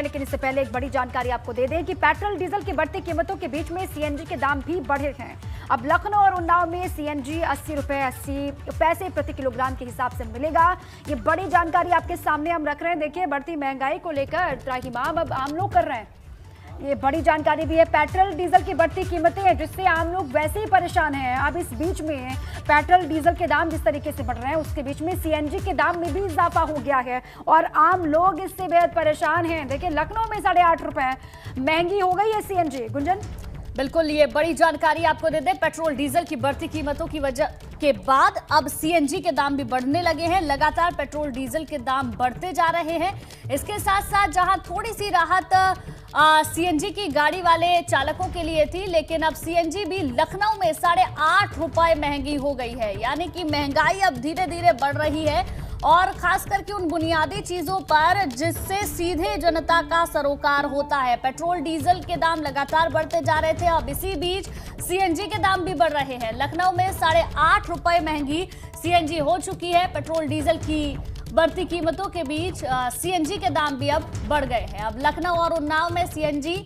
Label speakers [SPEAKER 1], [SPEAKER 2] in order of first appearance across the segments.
[SPEAKER 1] है, लेकिन इससे पहले एक बड़ी जानकारी आपको दे दें कि पेट्रोल डीजल की बढ़ती कीमतों के बीच में सीएनजी के दाम भी बढ़े हैं। अब लखनऊ और उन्नाव में सीएनजी 80 रुपए 80 पैसे प्रति किलोग्राम के हिसाब से मिलेगा। ये बड़ी जानकारी आपके सामने हम रख रहे हैं। देखिए, बढ़ती महंगाई को लेकर त्राहिमाम अब आम लोग कर रहे हैं। ये बड़ी जानकारी दी है। पेट्रोल डीजल की बढ़ती कीमतें हैं जिससे आम लोग वैसे ही परेशान हैं। अब इस बीच में पेट्रोल डीजल के दाम जिस तरीके से बढ़ रहे हैं, उसके बीच में सीएनजी के दाम में भी इजाफा हो गया है और आम लोग इससे बेहद परेशान हैं। देखिए, लखनऊ में 8.5 रुपए महंगी हो गई है सीएनजी। गुंजन,
[SPEAKER 2] बिल्कुल, ये बड़ी जानकारी आपको दे दें। पेट्रोल डीजल की बढ़ती कीमतों की वजह के बाद अब सीएनजी के दाम भी बढ़ने लगे हैं। लगातार पेट्रोल डीजल के दाम बढ़ते जा रहे हैं। इसके साथ साथ जहां थोड़ी सी राहत सीएनजी की गाड़ी वाले चालकों के लिए थी, लेकिन अब सीएनजी भी लखनऊ में 8.5 रुपए महंगी हो गई है। यानी कि महंगाई अब धीरे धीरे बढ़ रही है और खास करके उन बुनियादी चीजों पर जिससे सीधे जनता का सरोकार होता है। पेट्रोल डीजल के दाम लगातार बढ़ते जा रहे थे। अब इसी बीच सीएनजी के दाम भी बढ़ रहे हैं। लखनऊ में 8.5 रुपए महंगी सीएनजी हो चुकी है। पेट्रोल डीजल की बढ़ती कीमतों के बीच सीएनजी के दाम भी अब बढ़ गए हैं। अब लखनऊ और उन्नाव में सीएनजी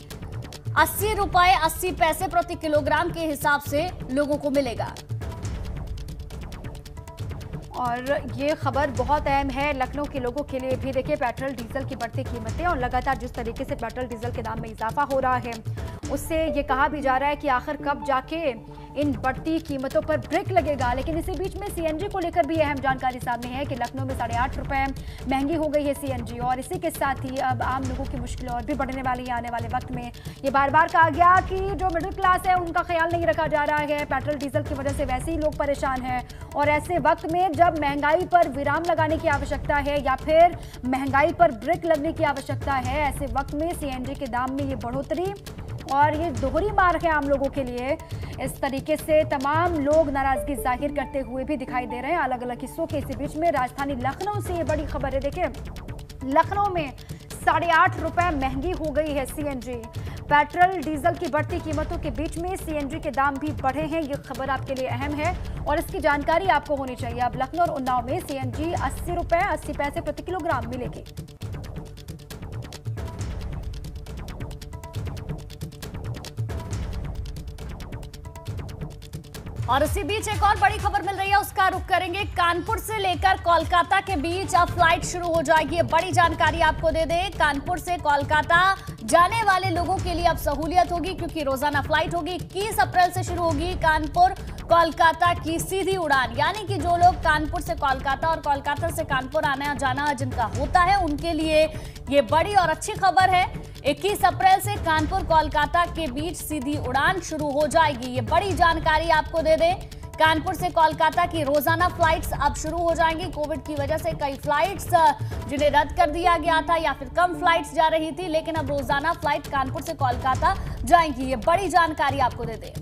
[SPEAKER 2] 80 रुपए 80 पैसे प्रति किलोग्राम के हिसाब से लोगों को मिलेगा।
[SPEAKER 1] और ये खबर बहुत अहम है लखनऊ के लोगों के लिए भी। देखिए, पेट्रोल डीजल की बढ़ती कीमतें और लगातार जिस तरीके से पेट्रोल डीजल के दाम में इजाफा हो रहा है, उससे ये कहा भी जा रहा है कि आखिर कब जाके इन बढ़ती कीमतों पर ब्रेक लगेगा। लेकिन इसी बीच में सीएनजी को लेकर भी अहम जानकारी सामने है कि लखनऊ में 8.5 रुपए महंगी हो गई है सीएनजी और इसी के साथ ही अब आम लोगों की मुश्किलें और भी बढ़ने वाली है आने वाले वक्त में। ये बार बार कहा गया कि जो मिडिल क्लास है उनका ख्याल नहीं रखा जा रहा है। पेट्रोल डीजल की वजह से वैसे ही लोग परेशान हैं और ऐसे वक्त में जब महंगाई पर विराम लगाने की आवश्यकता है या फिर महंगाई पर ब्रेक लगने की आवश्यकता है, ऐसे वक्त में सीएनजी के दाम में ये बढ़ोतरी और ये दोहरी मार है आम लोगों के लिए। इस तरीके से तमाम लोग नाराजगी जाहिर करते हुए भी दिखाई दे रहे हैं अलग अलग हिस्सों के। इसी बीच में राजधानी लखनऊ से ये बड़ी खबर है। देखिए, लखनऊ में 8.5 रुपए महंगी हो गई है सीएनजी। पेट्रोल डीजल की बढ़ती कीमतों के बीच में सीएनजी के दाम भी बढ़े हैं। ये खबर आपके लिए अहम है और इसकी जानकारी आपको होनी चाहिए। अब लखनऊ और उन्नाव में सीएनजी 80 रुपए 80 पैसे प्रति किलोग्राम मिलेगी।
[SPEAKER 2] और इसी बीच एक और बड़ी खबर मिल रही है, उसका रुख करेंगे। कानपुर से लेकर कोलकाता के बीच अब फ्लाइट शुरू हो जाएगी। बड़ी जानकारी आपको दे दें, कानपुर से कोलकाता जाने वाले लोगों के लिए अब सहूलियत होगी क्योंकि रोजाना फ्लाइट होगी। 21 अप्रैल से शुरू होगी कानपुर कोलकाता की सीधी उड़ान। यानी कि जो लोग कानपुर से कोलकाता और कोलकाता से कानपुर आना जाना जिनका होता है, उनके लिए ये बड़ी और अच्छी खबर है। 21 अप्रैल से कानपुर कोलकाता के बीच सीधी उड़ान शुरू हो जाएगी। ये बड़ी जानकारी आपको दे दें, कानपुर से कोलकाता की रोजाना फ्लाइट्स अब शुरू हो जाएंगी। कोविड की वजह से कई फ्लाइट्स जिन्हें रद्द कर दिया गया था या फिर कम फ्लाइट्स जा रही थी, लेकिन अब रोजाना फ्लाइट कानपुर से कोलकाता जाएंगी। ये बड़ी जानकारी आपको दे दें।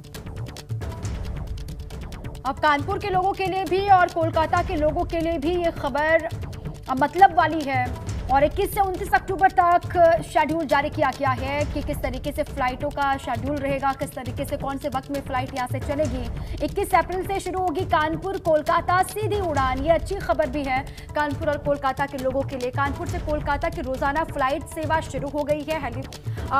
[SPEAKER 1] अब कानपुर के लोगों के लिए भी और कोलकाता के लोगों के लिए भी ये खबर मतलब वाली है और 21 से 29 अक्टूबर तक शेड्यूल जारी किया गया है कि किस तरीके से फ्लाइटों का शेड्यूल रहेगा, किस तरीके से कौन से वक्त में फ्लाइट यहाँ से चलेगी। 21 अप्रैल से शुरू होगी कानपुर कोलकाता सीधी उड़ान। ये अच्छी खबर भी है कानपुर और कोलकाता के लोगों के लिए। कानपुर से कोलकाता की रोजाना फ्लाइट सेवा शुरू हो गई है,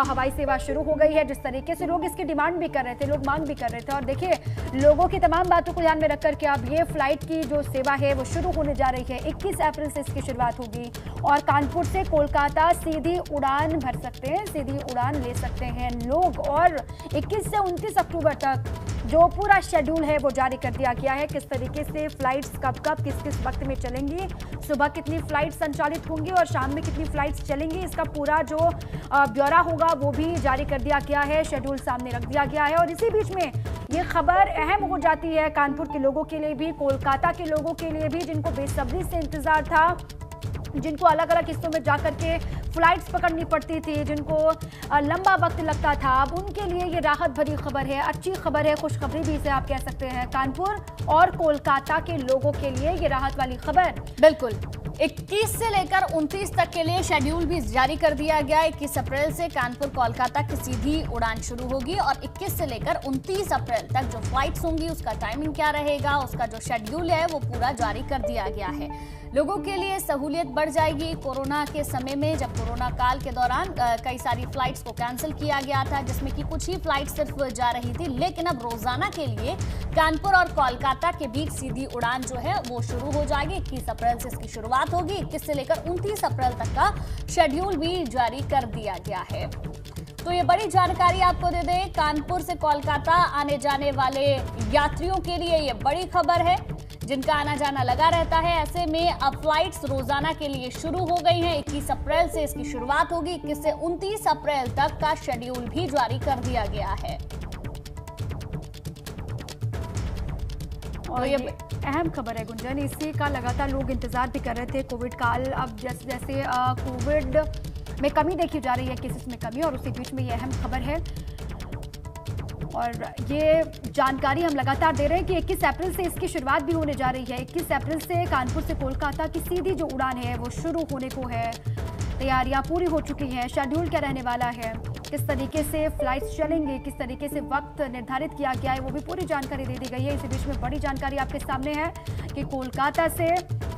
[SPEAKER 1] हवाई सेवा शुरू हो गई है। जिस तरीके से लोग इसकी डिमांड भी कर रहे थे, लोग मांग भी कर रहे थे और देखिए, लोगों की तमाम बातों को ध्यान में रखकर के अब ये फ्लाइट की जो सेवा है वो शुरू होने जा रही है। 21 अप्रैल से इसकी शुरुआत होगी और कानपुर से कोलकाता सीधी उड़ान भर सकते हैं, सीधी उड़ान ले सकते हैं लोग। और 21 से 29 अक्टूबर तक जो पूरा शेड्यूल है वो जारी कर दिया गया है। किस तरीके से फ्लाइट्स कब कब किस किस वक्त में चलेंगी, सुबह कितनी फ्लाइट्स संचालित होंगी और शाम में कितनी फ्लाइट्स चलेंगी, इसका पूरा जो ब्यौरा होगा वो भी जारी कर दिया गया है। शेड्यूल सामने रख दिया गया है और इसी बीच में ये खबर अहम हो जाती है कानपुर के लोगों के लिए भी, कोलकाता के लोगों के लिए भी, जिनको बेसब्री से इंतजार था, जिनको अलग अलग हिस्सों में जाकर के फ्लाइट्स पकड़नी पड़ती थी, जिनको लंबा वक्त लगता था। अब उनके लिए ये राहत भरी खबर है, अच्छी खबर है, खुशखबरी भी इसे आप कह सकते हैं। कानपुर और कोलकाता के लोगों के लिए ये राहत वाली खबर।
[SPEAKER 2] बिल्कुल, 21 से लेकर 29 तक के लिए शेड्यूल भी जारी कर दिया गया। 21 अप्रैल से कानपुर कोलकाता की सीधी उड़ान शुरू होगी और 21 से लेकर 29 अप्रैल तक जो फ्लाइट्स होंगी उसका टाइमिंग क्या रहेगा, उसका जो शेड्यूल है वो पूरा जारी कर दिया गया है। लोगों के लिए सहूलियत बढ़ जाएगी। कोरोना के समय में जब कोरोना काल के दौरान कई सारी फ्लाइट्स को कैंसिल किया गया था, जिसमें कि कुछ ही फ्लाइट सिर्फ जा रही थी, लेकिन अब रोजाना के लिए कानपुर और कोलकाता के बीच सीधी उड़ान जो है वो शुरू हो जाएगी। 21 अप्रैल से इसकी शुरुआत होगी। 21 से लेकर 29 अप्रैल तक का शेड्यूल भी जारी कर दिया गया है। तो ये बड़ी जानकारी आपको दे दें, कानपुर से कोलकाता आने जाने वाले यात्रियों के लिए ये बड़ी खबर है, जिनका आना जाना लगा रहता है। ऐसे में अब फ्लाइट्स रोजाना के लिए शुरू हो गई हैं। 21 अप्रैल से इसकी शुरुआत होगी। 21 से 29 अप्रैल तक का शेड्यूल भी जारी कर दिया गया है।
[SPEAKER 1] और ये अहम खबर है गुंजन, इसी का लगातार लोग इंतजार भी कर रहे थे। कोविड काल, अब जैसे जैसे कोविड में कमी देखी जा रही है, केसेस में कमी, और उसी बीच में ये अहम खबर है। और ये जानकारी हम लगातार दे रहे हैं कि 21 अप्रैल से इसकी शुरुआत भी होने जा रही है। 21 अप्रैल से कानपुर से कोलकाता की सीधी जो उड़ान है वो शुरू होने को है। तैयारियां पूरी हो चुकी हैं। शेड्यूल क्या रहने वाला है, किस तरीके से फ्लाइट्स चलेंगे, किस तरीके से वक्त निर्धारित किया गया है, वो भी पूरी जानकारी दे दी गई है। इसी बीच में बड़ी जानकारी आपके सामने है कि कोलकाता से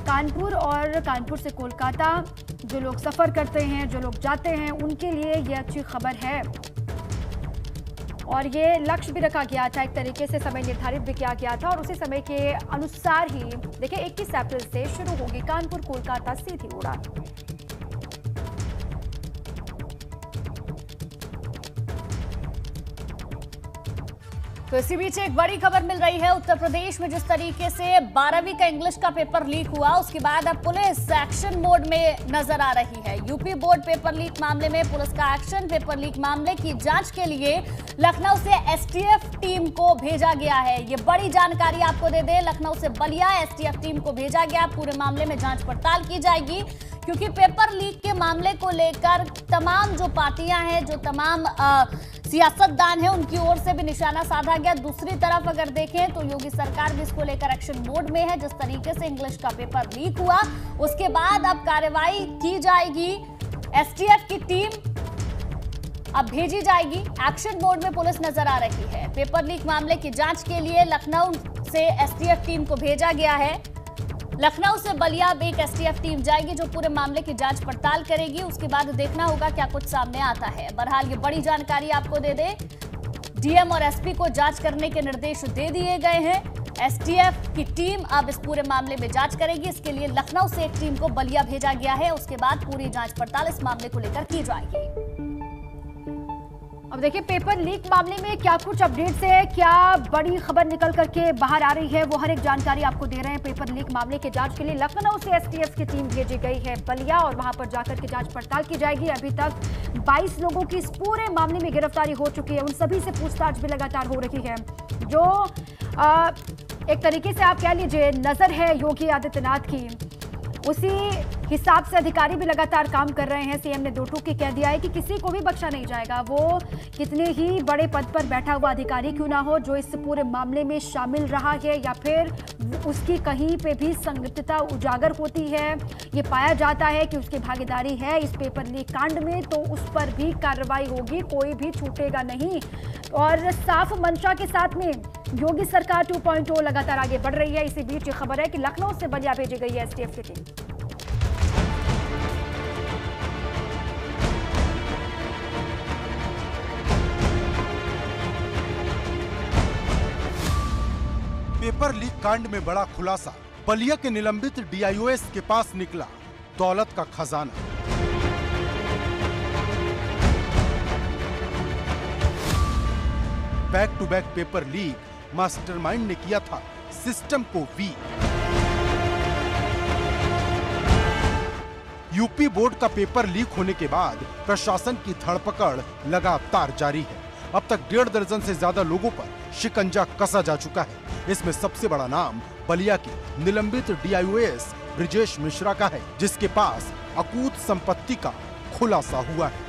[SPEAKER 1] कानपुर और कानपुर से कोलकाता जो लोग सफ़र करते हैं, जो लोग जाते हैं, उनके लिए ये अच्छी खबर है। और ये लक्ष्य भी रखा गया था, एक तरीके से समय निर्धारित भी किया गया था, और उसी समय के अनुसार ही देखिए 21 अप्रैल से शुरू होगी कानपुर कोलकाता सीधी उड़ान।
[SPEAKER 2] तो इसी बीच एक बड़ी खबर मिल रही है। उत्तर प्रदेश में जिस तरीके से 12वीं का इंग्लिश का पेपर लीक हुआ, उसके बाद अब पुलिस एक्शन मोड में नजर आ रही है। यूपी बोर्ड पेपर लीक मामले में पुलिस का एक्शन। पेपर लीक मामले की जांच के लिए लखनऊ से एसटीएफ टीम को भेजा गया है। ये बड़ी जानकारी आपको दे दें, लखनऊ से बलिया एसटीएफ टीम को भेजा गया। पूरे मामले में जांच पड़ताल की जाएगी, क्योंकि पेपर लीक के मामले को लेकर तमाम जो पार्टियां हैं, जो तमाम सियासतदान हैं, उनकी ओर से भी निशाना साधा गया। दूसरी तरफ अगर देखें तो योगी सरकार भी इसको लेकर एक्शन मोड में है। जिस तरीके से इंग्लिश का पेपर लीक हुआ, उसके बाद अब कार्रवाई की जाएगी। एसटीएफ की टीम अब भेजी जाएगी। एक्शन मोड में पुलिस नजर आ रही है। पेपर लीक मामले की जांच के लिए लखनऊ से एसटीएफ टीम को भेजा गया है। लखनऊ से बलिया एक एसटीएफ टीम जाएगी, जो पूरे मामले की जांच पड़ताल करेगी। उसके बाद देखना होगा क्या कुछ सामने आता है। बहरहाल ये बड़ी जानकारी आपको दे दे, डीएम और एसपी को जांच करने के निर्देश दे दिए गए हैं। एसटीएफ की टीम अब इस पूरे मामले में जांच करेगी। इसके लिए लखनऊ से एक टीम को बलिया भेजा गया है। उसके बाद पूरी जांच पड़ताल इस मामले को लेकर की जाएगी।
[SPEAKER 1] अब देखिए पेपर लीक मामले में क्या कुछ अपडेट्स है, क्या बड़ी खबर निकल करके बाहर आ रही है, वो हर एक जानकारी आपको दे रहे हैं। पेपर लीक मामले की जांच के लिए लखनऊ से एसटीएफ की टीम भेजी गई है बलिया, और वहां पर जाकर के जांच पड़ताल की जाएगी। अभी तक 22 लोगों की इस पूरे मामले में गिरफ्तारी हो चुकी है। उन सभी से पूछताछ भी लगातार हो रही है। जो एक तरीके से आप कह लीजिए नजर है योगी आदित्यनाथ की, उसी हिसाब से अधिकारी भी लगातार काम कर रहे हैं। सीएम ने दो टूक कह दिया है कि किसी को भी बख्शा नहीं जाएगा, वो कितने ही बड़े पद पर बैठा हुआ अधिकारी क्यों ना हो, जो इस पूरे मामले में शामिल रहा है या फिर उसकी कहीं पे भी संलिप्तता उजागर होती है, ये पाया जाता है कि उसकी भागीदारी है इस पेपर लीक कांड में, तो उस पर भी कार्रवाई होगी, कोई भी छूटेगा नहीं। और साफ मंशा के साथ में योगी सरकार 2.0 लगातार आगे बढ़ रही है। इसी बीच ये खबर है कि लखनऊ से बलिया भेजी गई है एसटीएफ की टीम।
[SPEAKER 3] पेपर लीक कांड में बड़ा खुलासा, बलिया के निलंबित डीआईओएस के पास निकला दौलत का खजाना। Back to back paper leak, mastermind ने किया था सिस्टम को वीक। यूपी बोर्ड का पेपर लीक होने के बाद प्रशासन की धरपकड़ लगातार जारी है। अब तक 1.5 दर्जन से ज्यादा लोगों पर शिकंजा कसा जा चुका है। इसमें सबसे बड़ा नाम बलिया के निलंबित डीआईओएस ब्रिजेश मिश्रा का है, जिसके पास अकूत संपत्ति का खुलासा हुआ है।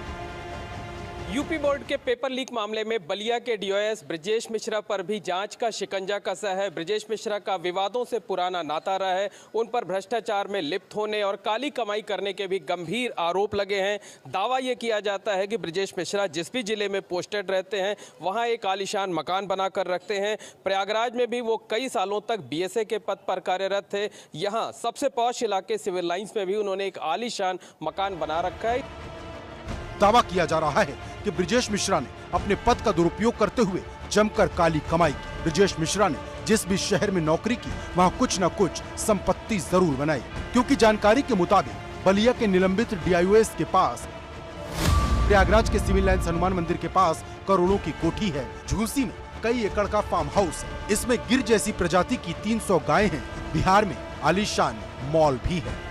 [SPEAKER 4] यूपी बोर्ड के पेपर लीक मामले में बलिया के डीओएस ब्रजेश मिश्रा पर भी जांच का शिकंजा कसा है। ब्रजेश मिश्रा का विवादों से पुराना नाता रहा है, उन पर भ्रष्टाचार में लिप्त होने और काली कमाई करने के भी गंभीर आरोप लगे हैं। दावा ये किया जाता है कि ब्रजेश मिश्रा जिस भी जिले में पोस्टेड रहते हैं वहां एक आलीशान मकान बनाकर रखते हैं। प्रयागराज में भी वो कई सालों तक बीएसए के पद पर कार्यरत थे। यहाँ सबसे पॉश इलाके सिविल लाइंस में भी उन्होंने एक आलीशान मकान बना रखा है।
[SPEAKER 3] दावा किया जा रहा है कि ब्रजेश मिश्रा ने अपने पद का दुरुपयोग करते हुए जमकर काली कमाई की। ब्रजेश मिश्रा ने जिस भी शहर में नौकरी की वहां कुछ न कुछ संपत्ति जरूर बनाई, क्योंकि जानकारी के मुताबिक बलिया के निलंबित डीआईओएस के पास, प्रयागराज के सिविल लाइंस हनुमान मंदिर के पास करोड़ों की कोठी है। झूसी में कई एकड़ का फार्म हाउस है। इसमें गिर जैसी प्रजाति की 300 गायें हैं। बिहार में आलीशान मॉल भी है।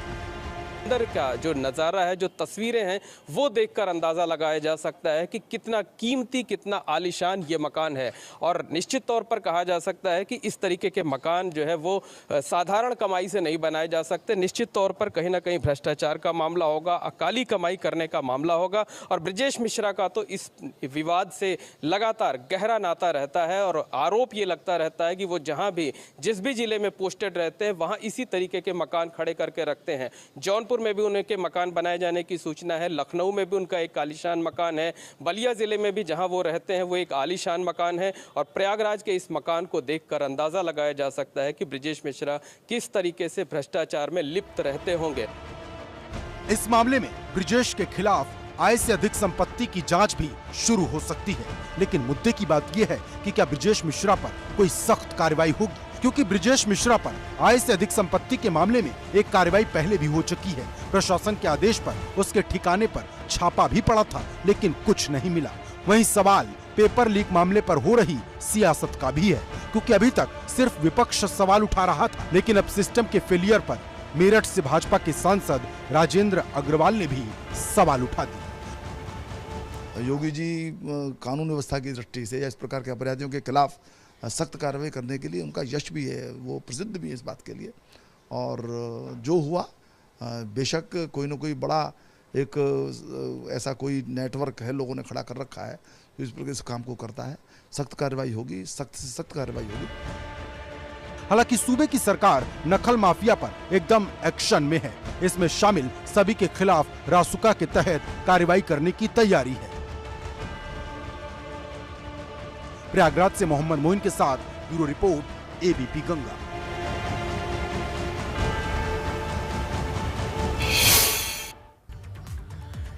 [SPEAKER 4] अंदर का जो नज़ारा है, जो तस्वीरें हैं, वो देखकर अंदाज़ा लगाया जा सकता है कि कितना कीमती, कितना आलीशान ये मकान है। और निश्चित तौर पर कहा जा सकता है कि इस तरीके के मकान जो है वो साधारण कमाई से नहीं बनाए जा सकते। निश्चित तौर पर कहीं ना कहीं भ्रष्टाचार का मामला होगा, काली कमाई करने का मामला होगा। और ब्रजेश मिश्रा का तो इस विवाद से लगातार गहरा नाता रहता है और आरोप ये लगता रहता है कि वो जहाँ भी जिस भी जिले में पोस्टेड रहते हैं वहाँ इसी तरीके के मकान खड़े करके रखते हैं। जौनपुर में भी उनके मकान बनाए जाने की सूचना है। लखनऊ में भी उनका एक आलीशान मकान है। बलिया जिले में भी जहां वो रहते हैं वो एक आलीशान मकान है। और प्रयागराज के इस मकान को देखकर अंदाजा लगाया जा सकता है कि ब्रजेश मिश्रा किस तरीके से भ्रष्टाचार में लिप्त रहते होंगे।
[SPEAKER 3] इस मामले में ब्रजेश के खिलाफ आय से अधिक संपत्ति की जांच भी शुरू हो सकती है। लेकिन मुद्दे की बात यह है कि क्या ब्रजेश मिश्रा पर कोई सख्त कार्रवाई होगी, क्योंकि ब्रजेश मिश्रा पर आय से अधिक संपत्ति के मामले में एक कार्रवाई पहले भी हो चुकी है। प्रशासन के आदेश पर उसके ठिकाने पर छापा भी पड़ा था, लेकिन कुछ नहीं मिला। वहीं सवाल पेपर लीक मामले पर हो रही सियासत का भी है, क्योंकि अभी तक सिर्फ विपक्ष सवाल उठा रहा था, लेकिन अब सिस्टम के फेलियर पर मेरठ से भाजपा के सांसद राजेंद्र अग्रवाल ने भी सवाल उठा दिया।
[SPEAKER 5] योगी जी कानून व्यवस्था की दृष्टि से या इस प्रकार के अपराधियों के खिलाफ सख्त कार्रवाई करने के लिए उनका यश भी है, वो प्रसिद्ध भी है इस बात के लिए। और जो हुआ, बेशक कोई ना कोई बड़ा एक ऐसा कोई नेटवर्क है, लोगों ने खड़ा कर रखा है जो इस प्रकार इस काम को करता है। सख्त कार्रवाई होगी, सख्त से सख्त कार्रवाई होगी।
[SPEAKER 3] हालांकि सूबे की सरकार नकल माफिया पर एकदम एक्शन में है। इसमें शामिल सभी के खिलाफ रासुका के तहत कार्रवाई करने की तैयारी है। प्रयागराज से मोहम्मद मोइन के साथ ब्यूरो रिपोर्ट, एबीपी गंगा।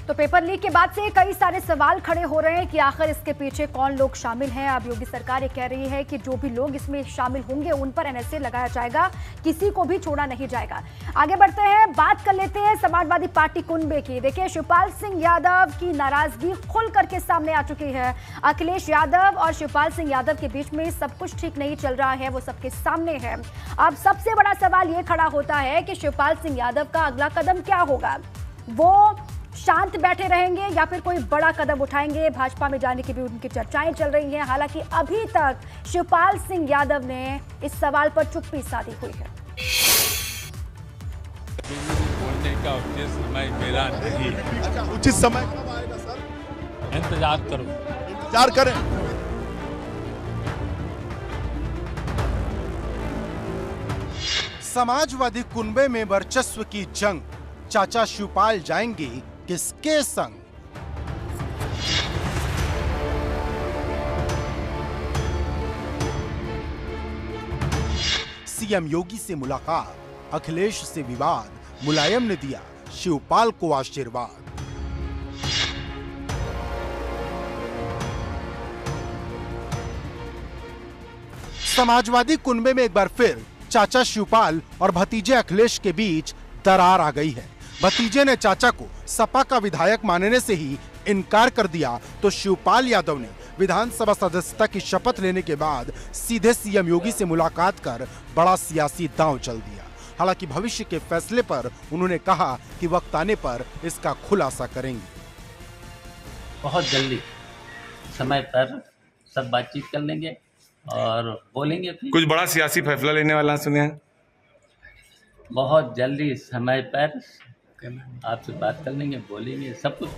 [SPEAKER 1] तो पेपर लीक के बाद से कई सारे सवाल खड़े हो रहे हैं कि आखिर इसके पीछे कौन लोग शामिल हैं। अब योगी सरकार ये कह रही है कि जो भी लोग इसमें शामिल होंगे उन पर एनएसए लगाया जाएगा, किसी को भी छोड़ा नहीं जाएगा। आगे बढ़ते हैं, बात कर लेते हैं समाजवादी पार्टी कुनबे की। देखिए, शिवपाल सिंह यादव की नाराजगी खुल करके सामने आ चुकी है। अखिलेश यादव और शिवपाल सिंह यादव के बीच में सब कुछ ठीक नहीं चल रहा है, वो सबके सामने है। अब सबसे बड़ा सवाल ये खड़ा होता है कि शिवपाल सिंह यादव का अगला कदम क्या होगा। वो शांत बैठे रहेंगे या फिर कोई बड़ा कदम उठाएंगे। भाजपा में जाने की भी उनकी चर्चाएं चल रही हैं। हालांकि अभी तक शिवपाल सिंह यादव ने इस सवाल पर चुप्पी साधी हुई है।
[SPEAKER 6] बोलने का उचित समय मेरा नहीं।
[SPEAKER 5] अच्छा, उचित समय कब आएगा सर?
[SPEAKER 6] इंतजार करो,
[SPEAKER 5] इंतजार करें।
[SPEAKER 3] समाजवादी कुनबे में वर्चस्व की जंग, चाचा शिवपाल जाएंगे किसके संग? सीएम योगी से मुलाकात, अखिलेश से विवाद, मुलायम ने दिया शिवपाल को आशीर्वाद। समाजवादी कुनबे में एक बार फिर चाचा शिवपाल और भतीजे अखिलेश के बीच दरार आ गई है। भतीजे ने चाचा को सपा का विधायक मानने से ही इनकार कर दिया, तो शिवपाल यादव ने विधानसभा सदस्यता की शपथ लेने के बाद सीधे सीएम योगी से मुलाकात कर बड़ा सियासी दांव चल दिया। हालांकि भविष्य के फैसले पर उन्होंने कहा कि वक्त आने पर इसका खुलासा करेंगे।
[SPEAKER 7] बहुत जल्दी समय पर सब बातचीत कर लेंगे और बोलेंगे। फिर
[SPEAKER 8] कुछ बड़ा सियासी फैसला लेने वाला सुने हैं?
[SPEAKER 7] बहुत जल्दी समय पर आपसे बात कर लेंगे, बोलेंगे, सब कुछ।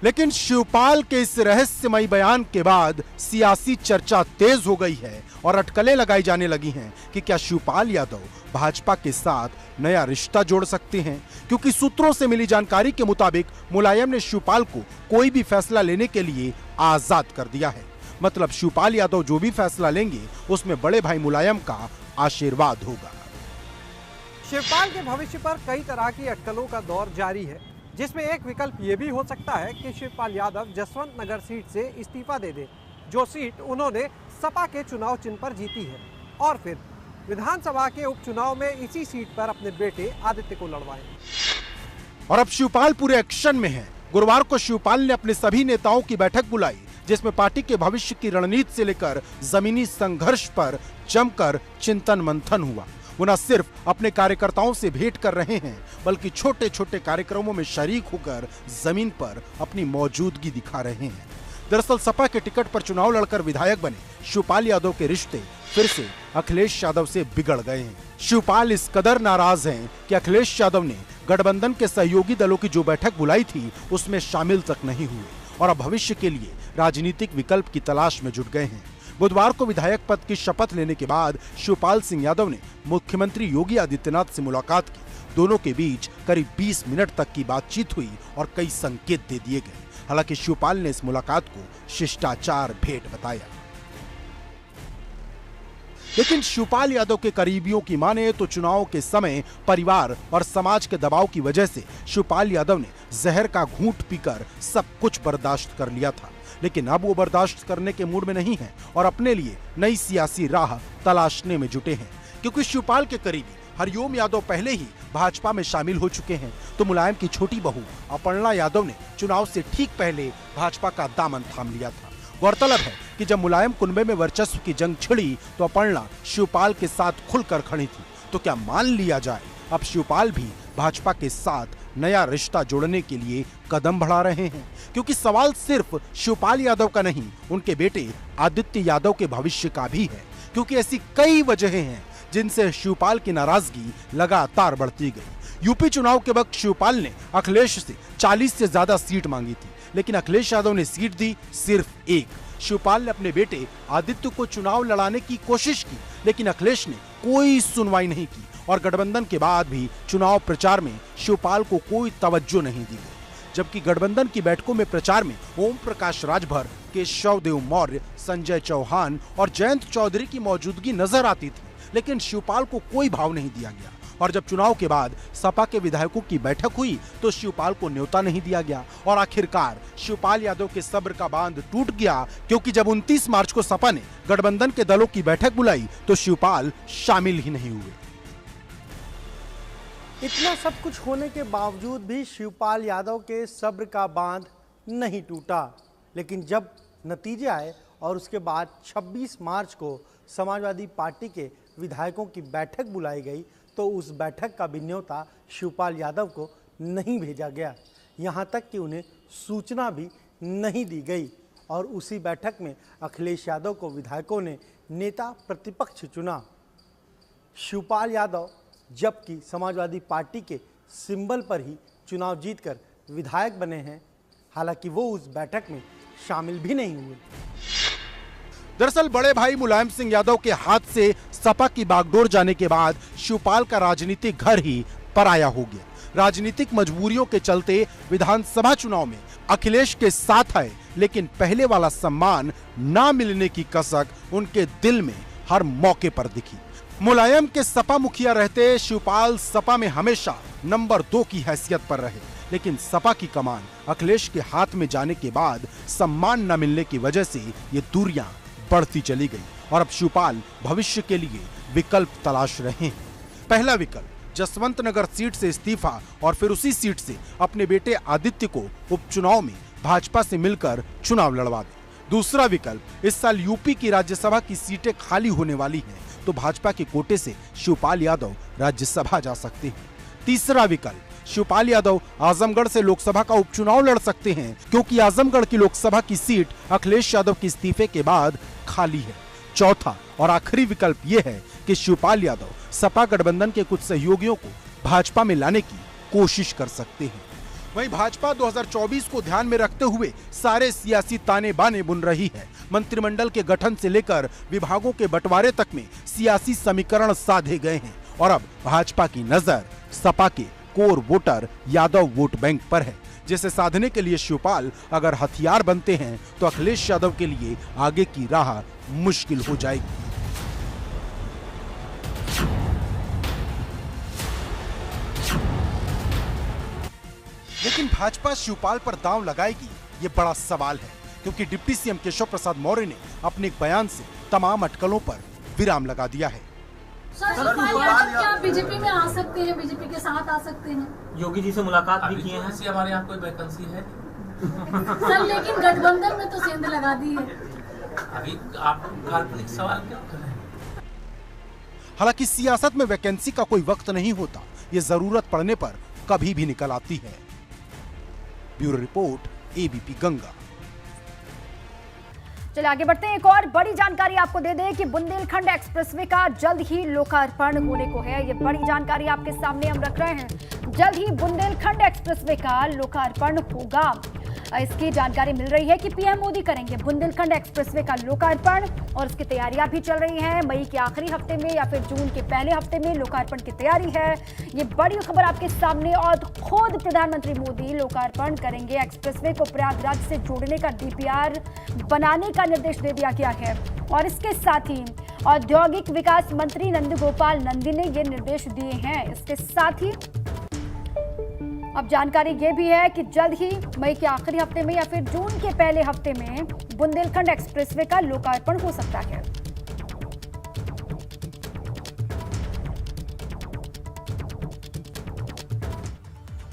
[SPEAKER 3] लेकिन शिवपाल के इस रहस्यमयी बयान के बाद सियासी चर्चा तेज हो गई है और अटकलें लगाई जाने लगी हैं कि क्या शिवपाल यादव भाजपा के साथ नया रिश्ता जोड़ सकते हैं, क्योंकि सूत्रों से मिली जानकारी के मुताबिक मुलायम ने शिवपाल को कोई भी फैसला लेने के लिए आजाद कर दिया है। मतलब शिवपाल यादव जो भी फैसला लेंगे उसमें बड़े भाई मुलायम का आशीर्वाद होगा।
[SPEAKER 9] शिवपाल के भविष्य पर कई तरह की अटकलों का दौर जारी है, जिसमें एक विकल्प ये भी हो सकता है कि शिवपाल यादव जसवंत नगर सीट से इस्तीफा दे दे, जो सीट उन्होंने सपा के चुनाव चिन्ह पर जीती है, और फिर विधानसभा के उपचुनाव में इसी सीट पर अपने बेटे आदित्य को लड़वाएं।
[SPEAKER 3] और अब शिवपाल पूरे एक्शन में है। गुरुवार को शिवपाल ने अपने सभी नेताओं की बैठक बुलाई, जिसमें पार्टी के भविष्य की रणनीति से लेकर जमीनी संघर्ष पर जमकर चिंतन मंथन हुआ। वो न सिर्फ अपने कार्यकर्ताओं से भेंट कर रहे हैं, बल्कि छोटे छोटे कार्यक्रमों में शरीक होकर जमीन पर अपनी मौजूदगी दिखा रहे हैं। दरअसल सपा के टिकट पर चुनाव लड़कर विधायक बने शिवपाल यादव के रिश्ते फिर से अखिलेश यादव से बिगड़ गए हैं। शिवपाल इस कदर नाराज हैं कि अखिलेश यादव ने गठबंधन के सहयोगी दलों की जो बैठक बुलाई थी उसमें शामिल तक नहीं हुए और अब भविष्य के लिए राजनीतिक विकल्प की तलाश में जुट गए हैं। बुधवार को विधायक पद की शपथ लेने के बाद शिवपाल सिंह यादव ने मुख्यमंत्री योगी आदित्यनाथ से मुलाकात की। दोनों के बीच करीब 20 मिनट तक की बातचीत हुई और कई संकेत दे दिए गए। हालांकि शिवपाल ने इस मुलाकात को शिष्टाचार भेंट बताया। लेकिन शिवपाल यादव के करीबियों की माने तो चुनाव के समय परिवार और समाज के दबाव की वजह से शिवपाल यादव ने जहर का घूंट पीकर सब कुछ बर्दाश्त कर लिया था, लेकिन अब वो बर्दाश्त करने के मूड में नहीं है और अपने लिए नई सियासी राह तलाशने में जुटे हैं। क्योंकि शिवपाल के करीबी हरिओम यादव पहले ही भाजपा में शामिल हो चुके हैं, तो मुलायम की छोटी बहू अपर्णा यादव ने चुनाव से ठीक पहले भाजपा का दामन थाम लिया था। गौरतलब है कि जब मुलायम कुनबे में वर्चस्व की जंग छिड़ी तो अपर्णा शिवपाल के साथ खुलकर खड़ी थी। तो क्या मान लिया जाए अब शिवपाल भी भाजपा के साथ नया रिश्ता जोड़ने के लिए कदम बढ़ा रहे हैं? क्योंकि सवाल सिर्फ शिवपाल यादव का नहीं, उनके बेटे आदित्य यादव के भविष्य का भी है। क्योंकि ऐसी कई वजहें हैं जिनसे शिवपाल की नाराजगी लगातार बढ़ती गई। यूपी चुनाव के वक्त शिवपाल ने अखिलेश से 40 से ज्यादा सीट मांगी थी, लेकिन अखिलेश यादव ने सीट दी सिर्फ एक। शिवपाल ने अपने बेटे आदित्य को चुनाव लड़ाने की कोशिश की, लेकिन अखिलेश ने कोई सुनवाई नहीं की और गठबंधन के बाद भी चुनाव प्रचार में शिवपाल को कोई तवज्जो नहीं दी गई। जबकि गठबंधन की बैठकों में प्रचार में ओम प्रकाश राजभर, केशव देव मौर्य, संजय चौहान और जयंत चौधरी की मौजूदगी नजर आती थी, लेकिन शिवपाल को कोई भाव नहीं दिया गया। और जब चुनाव के बाद सपा के विधायकों की बैठक हुई तो शिवपाल को न्योता नहीं दिया गया और आखिरकार शिवपाल यादव के सब्र का बांध टूट गया। क्योंकि जब 29 मार्च को सपा ने गठबंधन के दलों की बैठक बुलाई तो शिवपाल शामिल ही नहीं हुए।
[SPEAKER 9] इतना सब कुछ होने के बावजूद भी शिवपाल यादव के सब्र का बांध नहीं टूटा, लेकिन जब नतीजे आए और उसके बाद 26 मार्च को समाजवादी पार्टी के विधायकों की बैठक बुलाई गई तो उस बैठक का भी न्योता शिवपाल यादव को नहीं भेजा गया। यहाँ तक कि उन्हें सूचना भी नहीं दी गई और उसी बैठक में अखिलेश यादव को विधायकों ने नेता प्रतिपक्ष चुना। शिवपाल यादव जबकि समाजवादी पार्टी के सिंबल पर ही चुनाव जीतकर विधायक बने हैं, हालांकि वो उस बैठक में शामिल भी नहीं हुए।
[SPEAKER 3] दरअसल बड़े भाई मुलायम सिंह यादव के हाथ से सपा की बागडोर जाने के बाद शिवपाल का राजनीतिक घर ही पराया हो गया। राजनीतिक मजबूरियों के चलते विधानसभा चुनाव में अखिलेश के साथ आए, लेकिन पहले वाला सम्मान ना मिलने की कसक उनके दिल में हर मौके पर दिखी। मुलायम के सपा मुखिया रहते शिवपाल सपा में हमेशा नंबर 2 की हैसियत पर रहे, लेकिन सपा की कमान अखिलेश के हाथ में जाने के बाद सम्मान न मिलने की वजह से ये दूरियां बढ़ती चली गई और अब शिवपाल भविष्य के लिए विकल्प तलाश रहे हैं। पहला विकल्प जसवंत नगर सीट से इस्तीफा और फिर उसी सीट से अपने बेटे आदित्य को उपचुनाव में भाजपा से मिलकर चुनाव लड़वा दे। दूसरा विकल्प इस साल यूपी की राज्यसभा की सीटें खाली होने वाली हैं, तो भाजपा के कोटे से शिवपाल यादव राज्यसभा जा सकते हैं। तीसरा विकल्प शिवपाल यादव आजमगढ़ से लोकसभा का उपचुनाव लड़ सकते हैं, क्योंकि आजमगढ़ की लोकसभा की सीट अखिलेश यादव के इस्तीफे के बाद खाली है। चौथा और आखिरी विकल्प यह है कि शिवपाल यादव सपा गठबंधन के कुछ सहयोगियों को भाजपा में लाने की कोशिश कर सकते हैं। वहीं भाजपा 2024 को ध्यान में रखते हुए सारे सियासी ताने बाने बुन रही है। मंत्रिमंडल के गठन से लेकर विभागों के बंटवारे तक में सियासी समीकरण साधे गए हैं और अब भाजपा की नजर सपा के core voter Yadav vote bank पर है, जिसे साधने के लिए शिवपाल अगर हथियार बनते हैं तो अखिलेश यादव के लिए आगे की राह मुश्किल हो जाएगी। लेकिन भाजपा शिवपाल पर दांव लगाएगी, ये बड़ा सवाल है, क्योंकि डिप्टी सीएम केशव प्रसाद मौर्य ने अपने एक बयान से तमाम अटकलों पर विराम लगा दिया है।
[SPEAKER 10] सर क्या बीजेपी में आ सकते हैं, बीजेपी के साथ आ सकते हैं?
[SPEAKER 11] योगी जी से मुलाकात भी की है।
[SPEAKER 7] हमारे यहाँ कोई वैकेंसी है
[SPEAKER 10] सर, लेकिन गठबंधन में तो सेंध लगा दी है।
[SPEAKER 7] अभी आप काल्पनिक सवाल क्यों कर रहे हैं?
[SPEAKER 3] हालांकि सियासत में वैकेंसी का कोई वक्त नहीं होता, ये जरूरत पड़ने पर कभी भी निकल आती है। Bureau report, ABP Ganga.
[SPEAKER 1] चलिए आगे बढ़ते हैं। एक और बड़ी जानकारी आपको दे दें कि बुंदेलखंड एक्सप्रेसवे का जल्द ही लोकार्पण होने को है। ये बड़ी जानकारी आपके सामने हम रख रहे हैं। जल्द ही बुंदेलखंड एक्सप्रेसवे का लोकार्पण होगा। इसकी जानकारी मिल रही है कि पीएम मोदी करेंगे बुंदेलखंड एक्सप्रेसवे का लोकार्पण और इसकी तैयारियां भी चल रही हैं। मई के आखिरी हफ्ते में या फिर जून के पहले हफ्ते में लोकार्पण की तैयारी है। ये बड़ी खबर आपके सामने और खुद प्रधानमंत्री मोदी लोकार्पण करेंगे। एक्सप्रेसवे को प्रयागराज से जोड़ने का डीपीआर बनाने का निर्देश दे दिया गया है और इसके साथ ही औद्योगिक विकास मंत्री नंदगोपाल नंदी ने ये निर्देश दिए हैं। इसके साथ ही अब जानकारी ये भी है कि जल्द ही मई के आखिरी हफ्ते में या फिर जून के पहले हफ्ते में बुंदेलखंड एक्सप्रेसवे का लोकार्पण हो सकता है।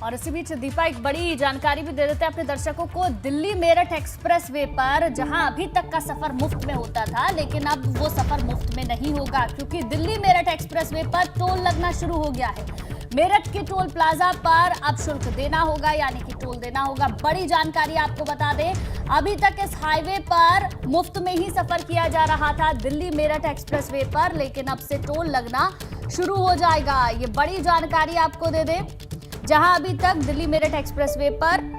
[SPEAKER 2] और इसी बीच दीपा एक बड़ी जानकारी भी दे देते हैं अपने दर्शकों को। दिल्ली मेरठ एक्सप्रेसवे पर जहां अभी तक का सफर मुफ्त में होता था, लेकिन अब वो सफर मुफ्त में नहीं होगा, क्योंकि दिल्ली मेरठ एक्सप्रेसवे पर टोल लगना शुरू हो गया है। मेरठ के टोल प्लाजा पर अब शुल्क देना होगा, यानी कि टोल देना होगा। बड़ी जानकारी आपको बता दें, अभी तक इस हाईवे पर मुफ्त में ही सफर किया जा रहा था दिल्ली मेरठ एक्सप्रेसवे पर, लेकिन अब से टोल लगना शुरू हो जाएगा। ये बड़ी जानकारी आपको दे दें, जहां अभी तक दिल्ली मेरठ एक्सप्रेसवे पर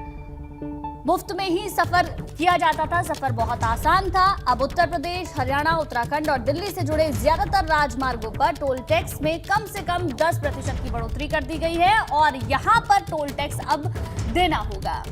[SPEAKER 2] मुफ्त में ही सफर किया जाता था, सफर बहुत आसान था। अब उत्तर प्रदेश, हरियाणा, उत्तराखंड और दिल्ली से जुड़े ज्यादातर राजमार्गों पर टोल टैक्स में कम से कम 10% की बढ़ोतरी कर दी गई है और यहां पर टोल टैक्स अब देना होगा।